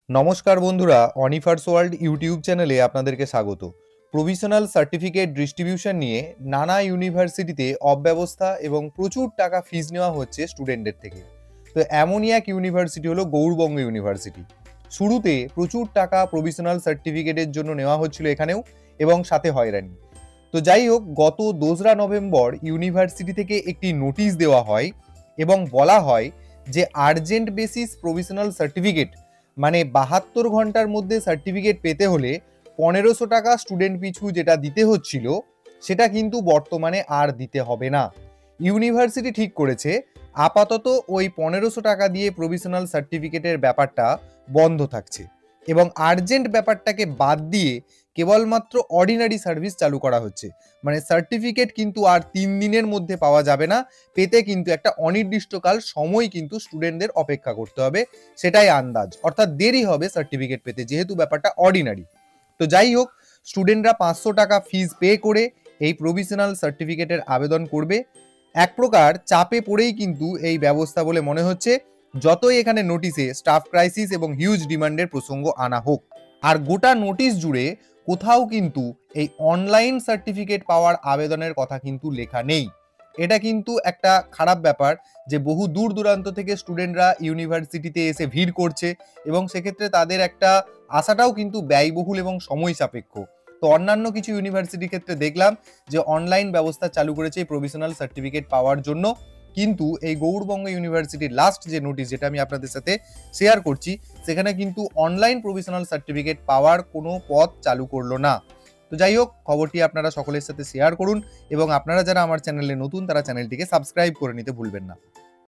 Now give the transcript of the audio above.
নমস্কার বন্ধুরা, অনিফার্স world YouTube চ্যানেলে আপনাদেরকে স্বাগত। প্রভিশনাল সার্টিফিকেট ডিস্ট্রিবিউশন নিয়ে নানা ইউনিভার্সিটিতে অব্যবস্থা এবং প্রচুর টাকা ফিজ নেওয়া হচ্ছে স্টুডেন্টদের থেকে। তো এমনই এক ইউনিভার্সিটি হলো গৌড়বঙ্গ ইউনিভার্সিটি। শুরুতে প্রচুর টাকা প্রভিশনাল সার্টিফিকেটের জন্য নেওয়া হচ্ছিল এখানেও, এবং সাথে হয়রানি। তো যাই হোক, গত 2রা নভেম্বর ইউনিভার্সিটি থেকে একটি নোটিশ দেওয়া হয় এবং বলা হয় যে আর্জেন্ট বেসিস প্রভিশনাল সার্টিফিকেট, মানে 72 ঘন্টার মধ্যে সার্টিফিকেট পেতে হলে 1500 টাকা স্টুডেন্ট পিছু যেটা দিতে হচ্ছিল, সেটা কিন্তু বর্তমানে আর দিতে হবে না। ইউনিভার্সিটি ঠিক করেছে আপাতত ওই 1500 টাকা দিয়ে প্রভিশনাল সার্টিফিকেটের ব্যাপারটা বন্ধ থাকছে, এবং আর্জেন্ট ব্যাপারটাকে বাদ দিয়ে কেবলমাত্র অর্ডিনারি সার্ভিস চালু করা হচ্ছে। মানে সার্টিফিকেট কিন্তু আর 3 দিনের মধ্যে পাওয়া যাবে না, পেতে কিন্তু একটা অনির্দিষ্টকাল সময় কিন্তু স্টুডেন্টদের অপেক্ষা করতে হবে, সেটাই আন্দাজ। অর্থাৎ দেরি হবে সার্টিফিকেট পেতে, যেহেতু ব্যাপারটা অর্ডিনারি। তো যাই হোক, স্টুডেন্টরা 500 টাকা ফিজ পে করে এই প্রভিশনাল সার্টিফিকেটের আবেদন করবে। এক প্রকার চাপে পড়েই কিন্তু এই ব্যবস্থা বলে মনে হচ্ছে, যতই এখানে নোটিশে স্টাফ ক্রাইসিস এবং হিউজ ডিমান্ডের প্রসঙ্গ আনা হোক। আর গোটা নোটিশ জুড়ে কোথাও কিন্তু এই অনলাইন সার্টিফিকেট পাওয়ার আবেদনের কথা কিন্তু লেখা নেই। এটা কিন্তু একটা খারাপ ব্যাপার যে বহু দূর দূরান্ত থেকে স্টুডেন্টরা ইউনিভার্সিটিতে এসে ভিড় করছে, এবং সেক্ষেত্রে তাদের একটা আসাটাও কিন্তু ব্যয়বহুল এবং সময় সাপেক্ষ। তো অন্যান্য কিছু ইউনিভার্সিটির ক্ষেত্রে দেখলাম যে অনলাইন ব্যবস্থা চালু করেছে প্রভিশনাল সার্টিফিকেট পাওয়ার জন্য, কিন্তু এই গৌড়বঙ্গ ইউনিভার্সিটির লাস্ট যে নোটিশ, যেটা আমি আপনাদের সাথে শেয়ার করছি, সেখানে কিন্তু অনলাইন প্রভিশনাল সার্টিফিকেট পাওয়ার কোনো পথ চালু করলো না। তো যাই হোক, খবরটি আপনারা সকলের সাথে শেয়ার করুন, এবং আপনারা যারা আমার চ্যানেলে নতুন তারা চ্যানেলটিকে সাবস্ক্রাইব করে নিতে ভুলবেন না।